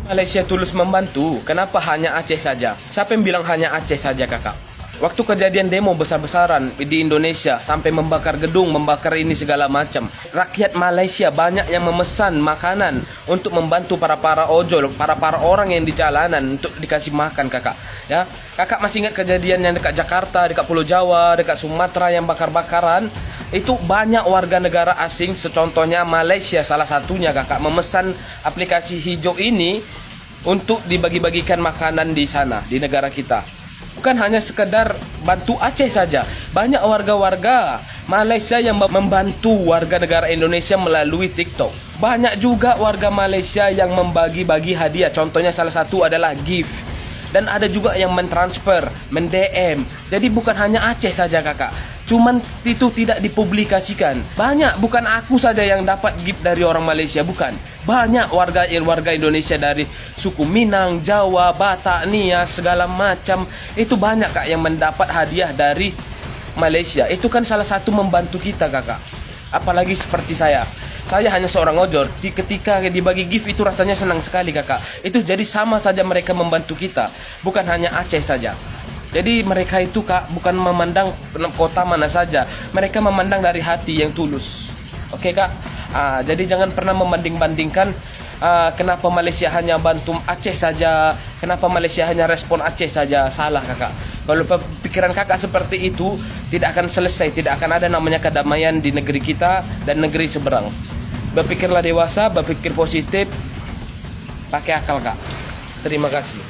Malaysia tulus membantu. Kenapa hanya Aceh saja? Siapa yang bilang hanya Aceh saja, kakak? Waktu kejadian demo besar-besaran di Indonesia sampai membakar gedung, membakar ini segala macam, rakyat Malaysia banyak yang memesan makanan untuk membantu para ojol, para orang yang di jalanan untuk dikasih makan, kakak. Ya, kakak masih ingat kejadian yang dekat Jakarta, dekat Pulau Jawa, dekat Sumatera yang bakar-bakaran? Itu banyak warga negara asing, secontohnya Malaysia salah satunya, kakak, memesan aplikasi hijau ini untuk dibagi-bagikan makanan di sana, di negara kita. Bukan hanya sekedar bantu Aceh saja. Banyak warga-warga Malaysia yang membantu warga negara Indonesia melalui TikTok. Banyak juga warga Malaysia yang membagi-bagi hadiah. Contohnya salah satu adalah gift. Dan ada juga yang mentransfer, men-DM. Jadi bukan hanya Aceh saja, kakak. Cuman itu tidak dipublikasikan. Banyak, bukan aku saja yang dapat gift dari orang Malaysia, bukan. Banyak warga Indonesia dari suku Minang, Jawa, Batak, Nias, segala macam. Itu banyak, kak, yang mendapat hadiah dari Malaysia. Itu kan salah satu membantu kita, kakak. Apalagi seperti saya. Saya hanya seorang ojol. Ketika dibagi gift itu rasanya senang sekali, kakak. Itu jadi sama saja mereka membantu kita. Bukan hanya Aceh saja. Jadi mereka itu, kak, bukan memandang kota mana saja. Mereka memandang dari hati yang tulus. Oke, kak? Jadi jangan pernah membanding-bandingkan kenapa Malaysia hanya bantu Aceh saja, kenapa Malaysia hanya respon Aceh saja. Salah, kakak. Kalau pikiran kakak seperti itu, tidak akan selesai. Tidak akan ada namanya kedamaian di negeri kita dan negeri seberang. Berpikirlah dewasa, berpikir positif, pakai akal, kak. Terima kasih.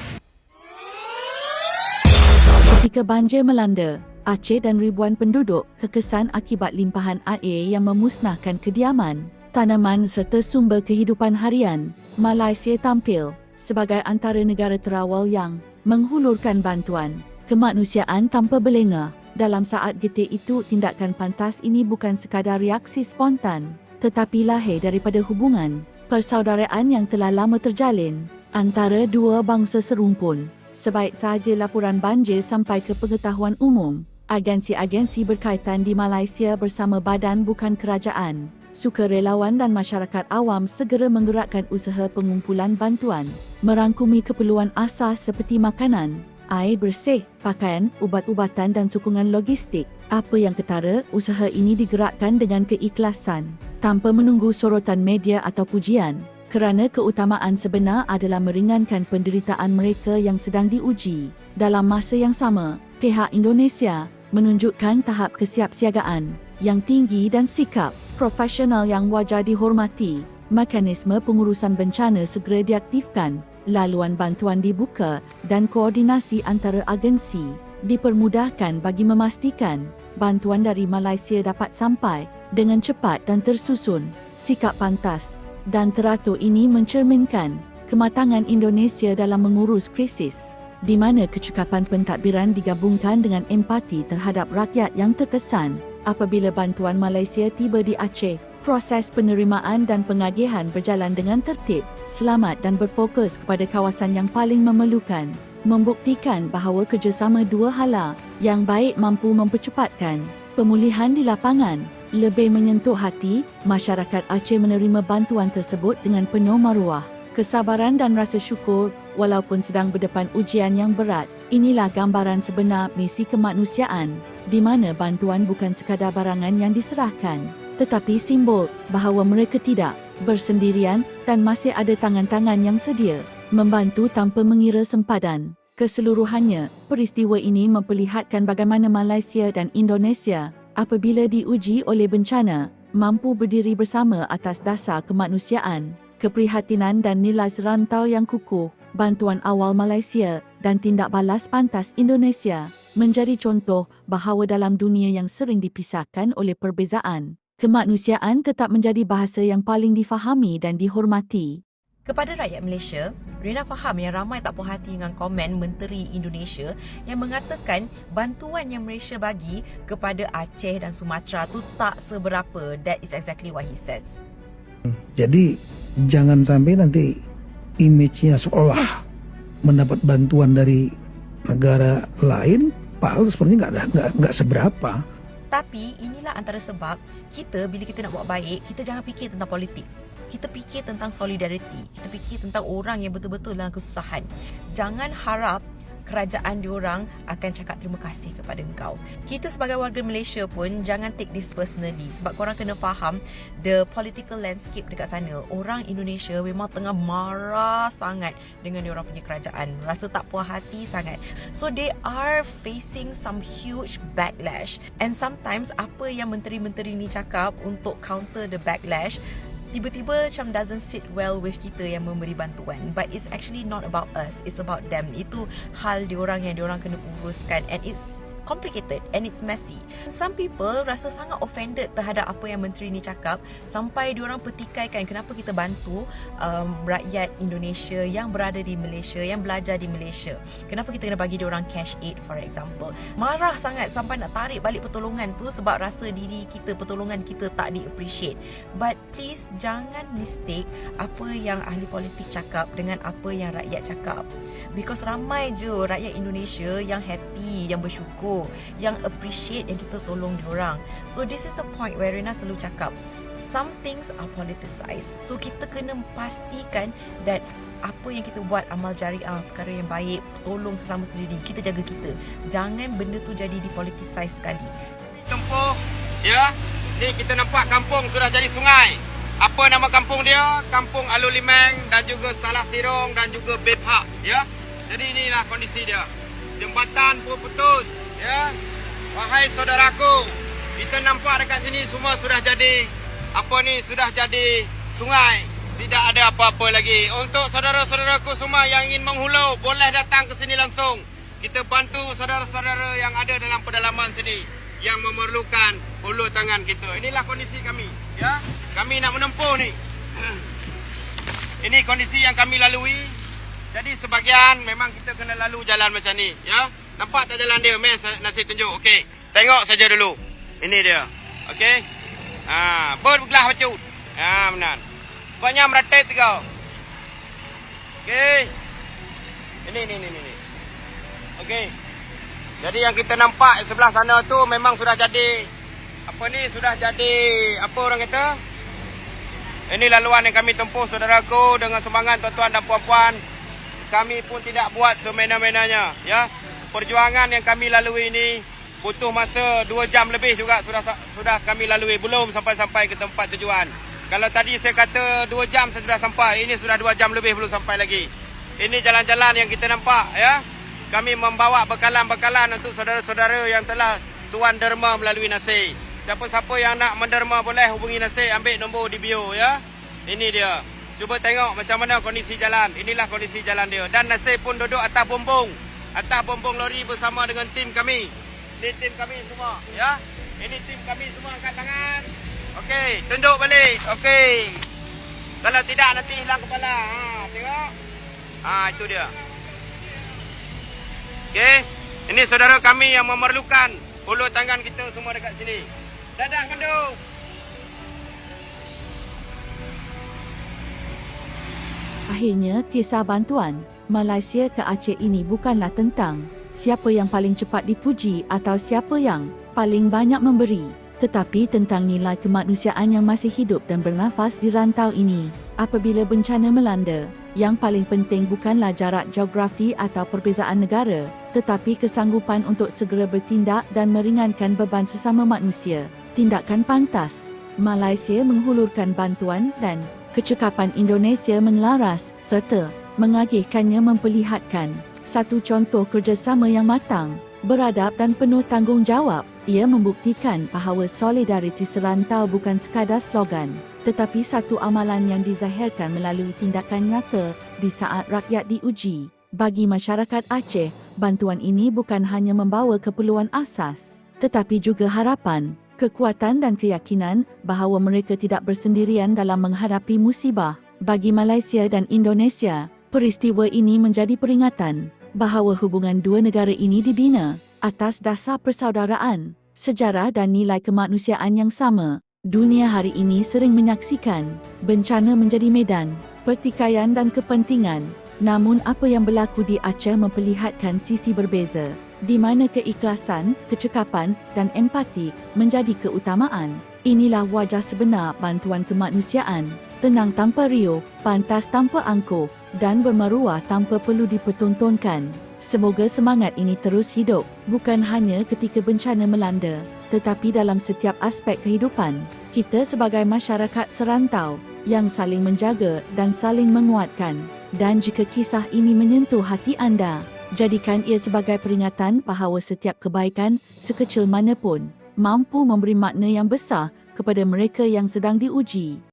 Ketika banjir melanda, Aceh dan ribuan penduduk terkesan akibat limpahan air yang memusnahkan kediaman, tanaman serta sumber kehidupan harian. Malaysia tampil sebagai antara negara terawal yang menghulurkan bantuan kemanusiaan tanpa berlengah. Dalam saat getir itu, tindakan pantas ini bukan sekadar reaksi spontan, tetapi lahir daripada hubungan persaudaraan yang telah lama terjalin antara dua bangsa serumpun. Sebaik sahaja laporan banjir sampai ke pengetahuan umum, agensi-agensi berkaitan di Malaysia bersama badan bukan kerajaan, sukarelawan dan masyarakat awam segera menggerakkan usaha pengumpulan bantuan, merangkumi keperluan asas seperti makanan, air bersih, pakaian, ubat-ubatan dan sokongan logistik. Apa yang ketara, usaha ini digerakkan dengan keikhlasan, tanpa menunggu sorotan media atau pujian. Kerana keutamaan sebenar adalah meringankan penderitaan mereka yang sedang diuji. Dalam masa yang sama, pihak Indonesia menunjukkan tahap kesiapsiagaan yang tinggi dan sikap profesional yang wajar dihormati. Mekanisme pengurusan bencana segera diaktifkan, laluan bantuan dibuka dan koordinasi antara agensi dipermudahkan bagi memastikan bantuan dari Malaysia dapat sampai dengan cepat dan tersusun. Sikap pantas dan teratur ini mencerminkan kematangan Indonesia dalam mengurus krisis, di mana kecukapan pentadbiran digabungkan dengan empati terhadap rakyat yang terkesan. Apabila bantuan Malaysia tiba di Aceh, proses penerimaan dan pengagihan berjalan dengan tertib, selamat dan berfokus kepada kawasan yang paling memerlukan, membuktikan bahawa kerjasama dua hala yang baik mampu mempercepatkan pemulihan di lapangan. Lebih menyentuh hati, masyarakat Aceh menerima bantuan tersebut dengan penuh maruah, kesabaran dan rasa syukur walaupun sedang berdepan ujian yang berat. Inilah gambaran sebenar misi kemanusiaan, di mana bantuan bukan sekadar barangan yang diserahkan, tetapi simbol bahawa mereka tidak bersendirian dan masih ada tangan-tangan yang sedia membantu tanpa mengira sempadan. Keseluruhannya, peristiwa ini memperlihatkan bagaimana Malaysia dan Indonesia apabila diuji oleh bencana, mampu berdiri bersama atas dasar kemanusiaan, keprihatinan dan nilai serantau yang kukuh. Bantuan awal Malaysia dan tindak balas pantas Indonesia menjadi contoh bahawa dalam dunia yang sering dipisahkan oleh perbezaan, kemanusiaan tetap menjadi bahasa yang paling difahami dan dihormati. Kepada rakyat Malaysia, Rina faham yang ramai tak puas hati dengan komen Menteri Indonesia yang mengatakan bantuan yang Malaysia bagi kepada Aceh dan Sumatera tu tak seberapa. That is exactly what he says. Jadi jangan sampai nanti image-nya seolah mendapat bantuan dari negara lain, padahal sebenarnya nggak seberapa. Tapi inilah antara sebab kita bila kita nak buat baik, kita jangan fikir tentang politik. kita fikir tentang solidariti, kita fikir tentang orang yang betul-betul dalam kesusahan. Jangan harap kerajaan diorang akan cakap terima kasih kepada engkau. Kita sebagai warga Malaysia pun jangan take this personally, sebab korang kena faham the political landscape dekat sana. Orang Indonesia memang tengah marah sangat dengan diorang punya kerajaan, rasa tak puas hati sangat. So they are facing some huge backlash, and sometimes apa yang menteri-menteri ni cakap untuk counter the backlash tiba-tiba macam doesn't sit well with kita yang memberi bantuan. But it's actually not about us, it's about them. Itu hal diorang yang diorang kena uruskan, and it's complicated and it's messy. Some people rasa sangat offended terhadap apa yang menteri ni cakap, sampai diorang petikaikan kenapa kita bantu rakyat Indonesia yang berada di Malaysia, yang belajar di Malaysia. Kenapa kita kena bagi diorang cash aid for example. Marah sangat sampai nak tarik balik pertolongan tu sebab rasa diri kita, pertolongan kita tak di-appreciate. But please jangan mistake apa yang ahli politik cakap dengan apa yang rakyat cakap. Because ramai je rakyat Indonesia yang happy, yang bersyukur, yang appreciate yang kita tolong diorang. So this is the point where Rina selalu cakap, some things are politicized. So kita kena pastikan that apa yang kita buat, amal jariah, perkara yang baik, tolong sesama sendiri, kita jaga kita. Jangan benda tu jadi dipolitisize sekali. Tempoh, ya. Ni kita nampak kampung sudah jadi sungai. Apa nama kampung dia? Kampung Alun Limeng dan juga Salah Sirong dan juga Bepha, ya. Jadi inilah kondisi dia. Jembatan pun putus, ya. Wahai saudaraku, kita nampak dekat sini semua sudah jadi sudah jadi sungai. Tidak ada apa-apa lagi. Untuk saudara-saudaraku semua yang ingin menghulu, boleh datang ke sini langsung. Kita bantu saudara-saudara yang ada dalam pedalaman sini yang memerlukan hulu tangan kita. Inilah kondisi kami, ya. Kami nak menempuh ni. Ini kondisi yang kami lalui. Jadi sebahagian memang kita kena lalu jalan macam ni, ya. Nampak tak jalan dia? Nasi tunjuk. Okey. Tengok saja dulu. Ini dia. Okey. Berbelah bacut. Benar. Banyak meratit kau. Okey. Ini. Okey. Jadi yang kita nampak sebelah sana tu memang sudah jadi sudah jadi apa orang kata? Ini laluan yang kami tempuh saudaraku dengan sumbangan tuan-tuan dan puan-puan. Kami pun tidak buat semena-menanya, ya. Perjuangan yang kami lalui ini butuh masa 2 jam lebih juga sudah kami lalui, belum sampai ke tempat tujuan. Kalau tadi saya kata 2 jam saya sudah sampai, ini sudah 2 jam lebih belum sampai lagi. Ini jalan-jalan yang kita nampak, ya. Kami membawa bekalan-bekalan untuk saudara-saudara yang telah tuan derma melalui Nasir. Siapa-siapa yang nak menderma boleh hubungi Nasir, ambil nombor di bio, ya. Ini dia. Cuba tengok macam mana kondisi jalan. Inilah kondisi jalan dia. Dan Nasir pun duduk atas bumbung lori bersama dengan tim kami. Ini tim kami semua, ya. Ini tim kami semua, angkat tangan. Okey, tunjuk balik. Okey. Kalau tidak nanti hilang kepala. Tengok. Itu dia. Okey. Ini saudara kami yang memerlukan hulur tangan kita semua dekat sini. Dadah kandung. Akhirnya, kisah bantuan Malaysia ke Aceh ini bukanlah tentang siapa yang paling cepat dipuji atau siapa yang paling banyak memberi, tetapi tentang nilai kemanusiaan yang masih hidup dan bernafas di rantau ini. Apabila bencana melanda, yang paling penting bukanlah jarak geografi atau perbezaan negara, tetapi kesanggupan untuk segera bertindak dan meringankan beban sesama manusia. Tindakan pantas Malaysia menghulurkan bantuan dan kecekapan Indonesia menelaras serta mengagihkannya memperlihatkan satu contoh kerjasama yang matang, beradab dan penuh tanggungjawab. Ia membuktikan bahawa solidariti serantau bukan sekadar slogan, tetapi satu amalan yang dizahirkan melalui tindakan nyata di saat rakyat diuji. Bagi masyarakat Aceh, bantuan ini bukan hanya membawa keperluan asas, tetapi juga harapan, kekuatan dan keyakinan bahawa mereka tidak bersendirian dalam menghadapi musibah. Bagi Malaysia dan Indonesia, peristiwa ini menjadi peringatan bahawa hubungan dua negara ini dibina atas dasar persaudaraan, sejarah dan nilai kemanusiaan yang sama. Dunia hari ini sering menyaksikan bencana menjadi medan pertikaian dan kepentingan. Namun apa yang berlaku di Aceh memperlihatkan sisi berbeza, di mana keikhlasan, kecekapan dan empati menjadi keutamaan. Inilah wajah sebenar bantuan kemanusiaan Tenang tanpa riuh, pantas tanpa angkuh, dan bermaruah tanpa perlu dipertontonkan. Semoga semangat ini terus hidup, bukan hanya ketika bencana melanda, tetapi dalam setiap aspek kehidupan. Kita sebagai masyarakat serantau yang saling menjaga dan saling menguatkan. Dan jika kisah ini menyentuh hati anda, jadikan ia sebagai peringatan bahawa setiap kebaikan, sekecil manapun, mampu memberi makna yang besar kepada mereka yang sedang diuji.